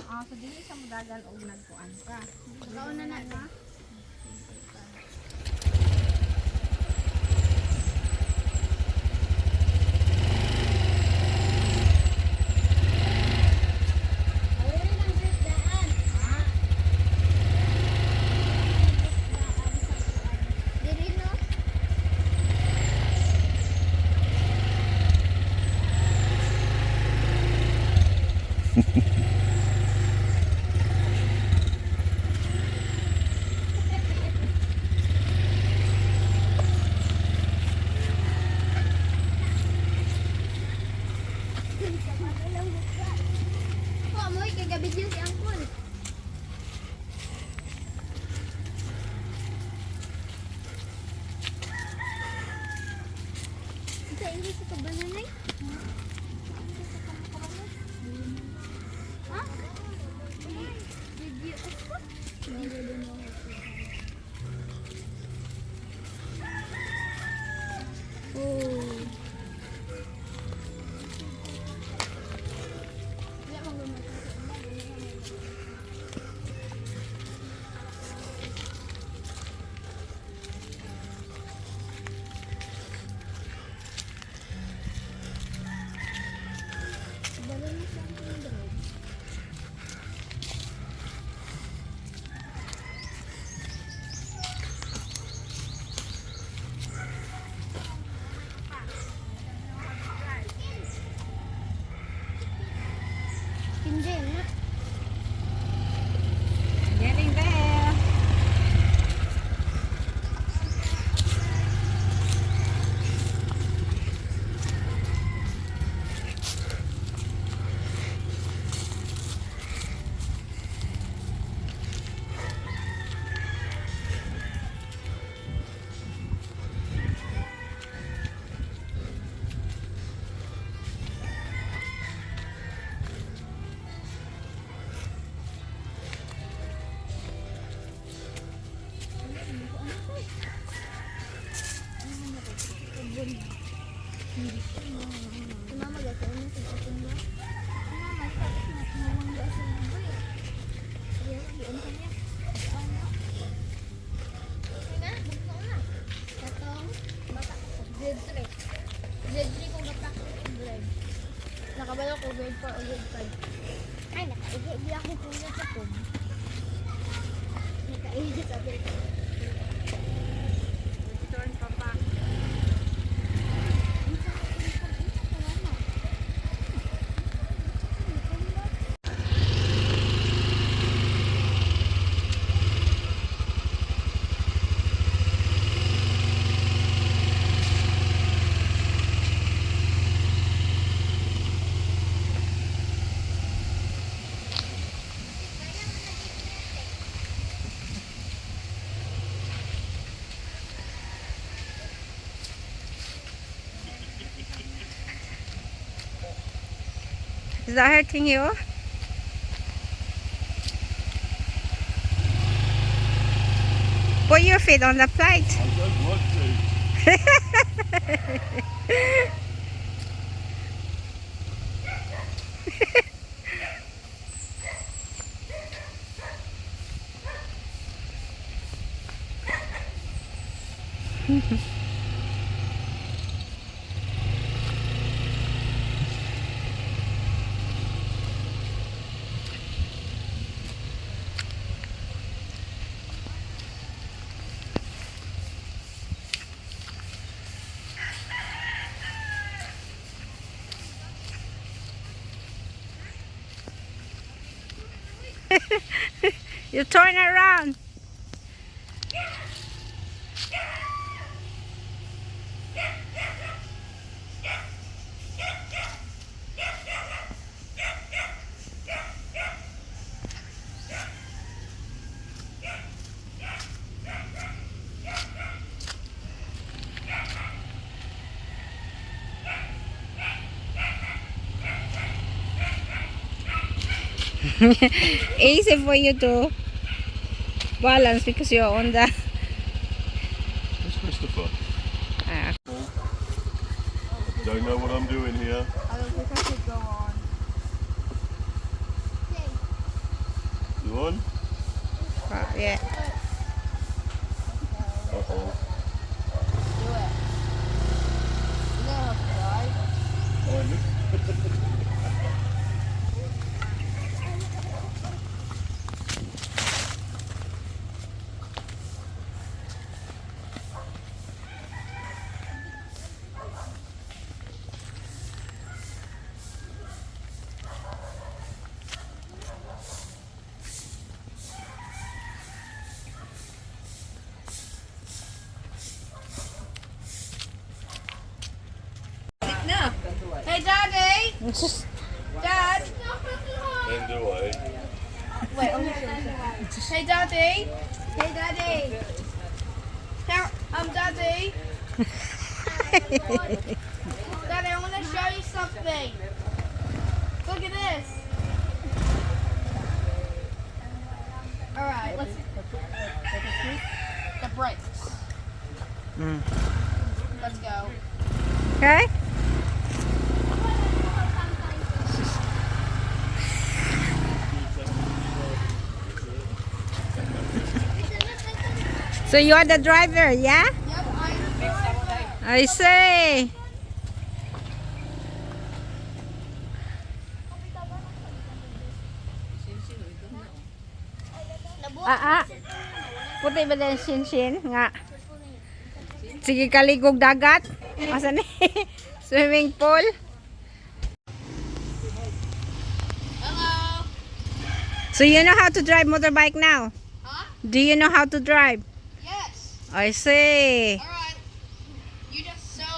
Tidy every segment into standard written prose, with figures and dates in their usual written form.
So dili sa mudagan og nagkuan ka. Kauna na na. Video si Angkol. Sa English ka ba na nay? Ha? Video ako? Oh. Getting there. Mama gak tahu nih sesuatu enggak. Mama tak ngomong gak sembuh ya. Iya lagi untungnya. Kan bukan lah. Katong batak Z3. Z3 ko batak grade. Nakabalo ko grade 4 o grade 5. Ay nakaihi ako punya sa pum. Nakaihi sa grade. Turn papa. Is that hurting you? Put your feet on the plate. I don't want to. You turn around. Easy for you to balance because you're on the. Where's Christopher? Don't know what I'm doing here. I don't think I should go on. on. Yeah. Uh-oh. Do it. You know how to drive. Kind of. Hey, Daddy! Dad! And away. Wait, I'm Hey, Daddy! Hey, Daddy! Here, Daddy! Daddy, I want to show you something. Look at this. Alright, let's the brakes. Let's go. Okay. So you are the driver, yeah? Yep, I see. Puti ba din sin-sin nga? Sige kaligog dagat. Asa ni? Swimming pool. Hello. So you know how to drive motorbike now? Huh? Do you know how to drive? Yes. I see. All right.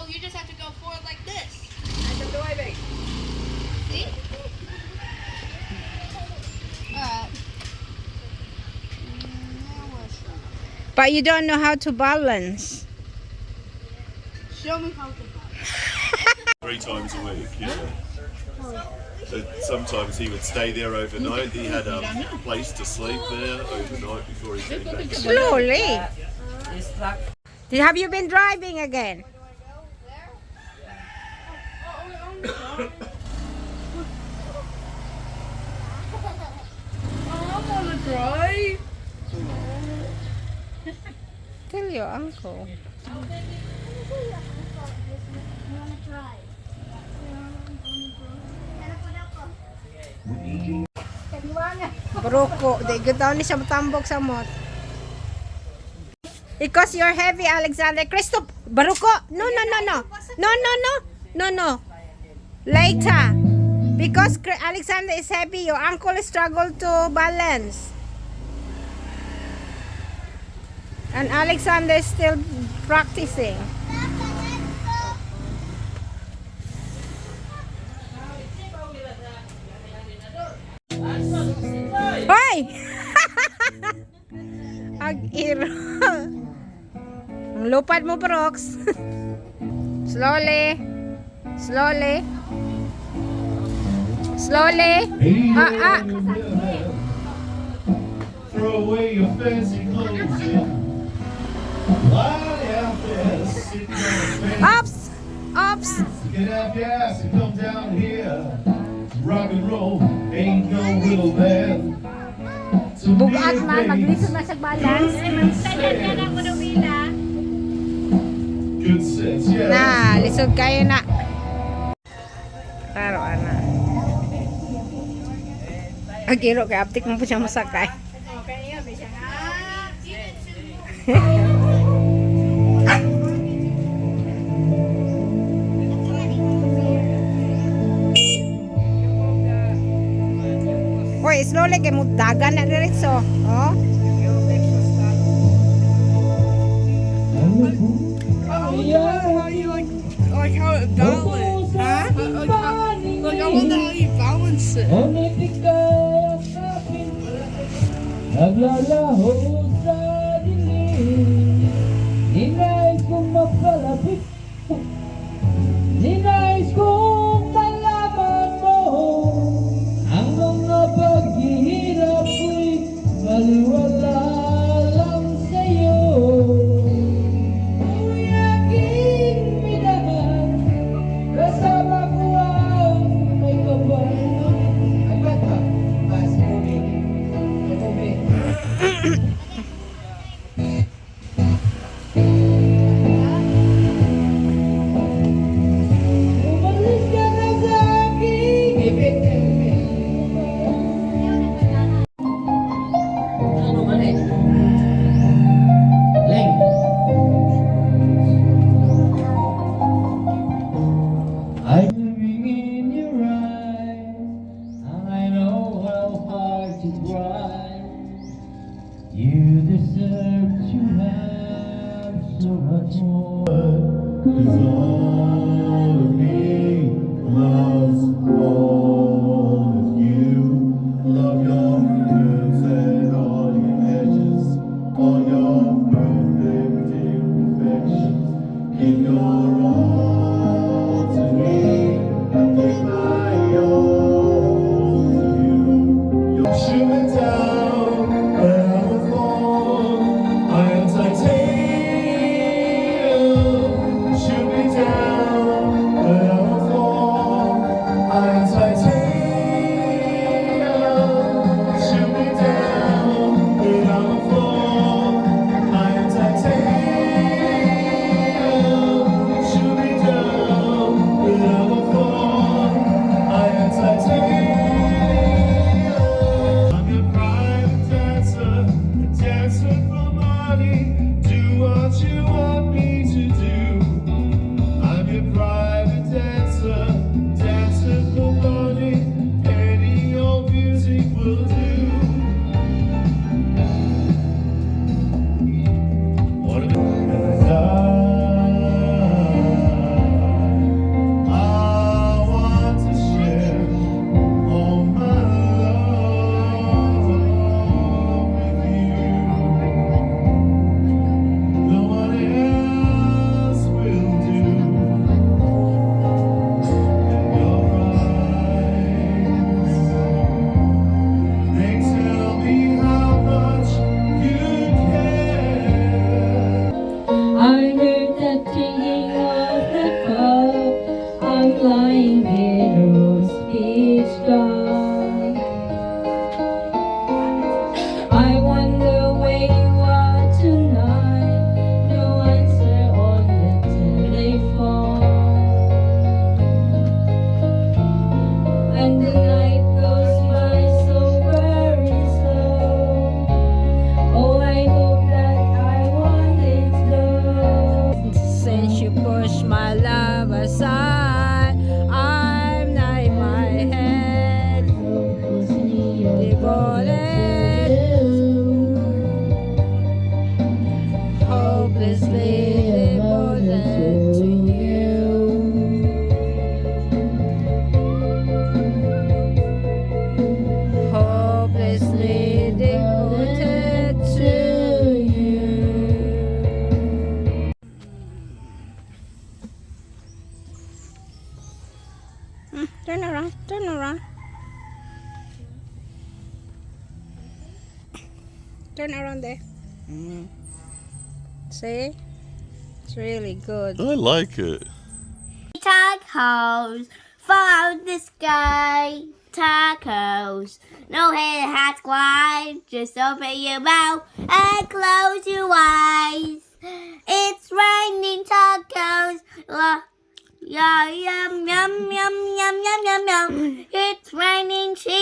You just have to go forward like this. See? All right. But you don't know how to balance. Show me how to. 3 times a week, yeah. So sometimes he would stay there overnight. He had a place to sleep there overnight before he came back. Slowly. Have you been driving again? I want to drive. Tell your uncle. Baroko, di gutaw ni siya matambok sa mot. Because you're heavy, Alexander. Christoph, Baroko. No, no, no, no. No, no, no. No, no. Later. Because Alexander is heavy, your uncle struggle to balance. And Alexander is still practicing. Hoy! Ag-iro. Ang lupad mo, Brooks. Slowly. Slowly. Slowly. Throw away your fancy clothes and lie out there sitting on the bench. Ops! Ops! Get out your ass and come down here. Rock and roll ain't no real band. To be Bugat a man, maglisod bass, na sa balance. good sense, yeah. Na, lisod kayo na. Klaro, ana. Agiro kay aptik mo po siya masakay. Hoy, slowly kay mo dagan na diretso. Oh. Like how it balance. Huh? Like I wonder how you balance it. Naglalaho sa dilim, ninais kong mapalapit, ninais kong malaman mo, ang mga paghihirap ko'y baliwala lang sa'yo. Ang aking minahal, kasama ko ang may kapal. Ay, ba't ba? Mas tubig. Umalis ka na sa aking ibig. Ano man eh? Leng. I'm living in your eyes, and I know how hard to cry. You deserve to have so much more. 'Cause all of me loves all of you. Love your curves and all your edges, all your perfect imperfections. Give your all to me, and give my all to you. You'll shoot me down, but I will fall. I am titanium. Shoot me down, but I will fall. I am titanium. Shoot me down, but I will fall. I am titanium. Shoot me down, but I will fall. I am titanium. I'm your private dancer, a dancer for money. Do what you want me to do. I'm your private dancer, dancer for money. Any old music will do. What a I want to share all my love with you. No one else will do. And your eyes, they tell me how much you care. I heard that ringing of the clock. I'm lying here, oh, speech gone. I wonder where you are tonight. No answer on the telephone. And the night goes by so very slow. Oh, I hope that I want it slow. Since you push my love aside, I'm nodding my head, devoted, hopelessly devoted to you. Hopelessly devoted to you. Turn around, turn around. Turn around there. See? It's really good. I like it. Tacos, fall out the sky. Tacos, no head hat wide. Just open your mouth and close your eyes. It's raining tacos. Yeah, yum, yum, yum, yum, yum, yum, yum. It's raining cheese.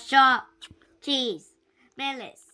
Sharp cheese. Melis.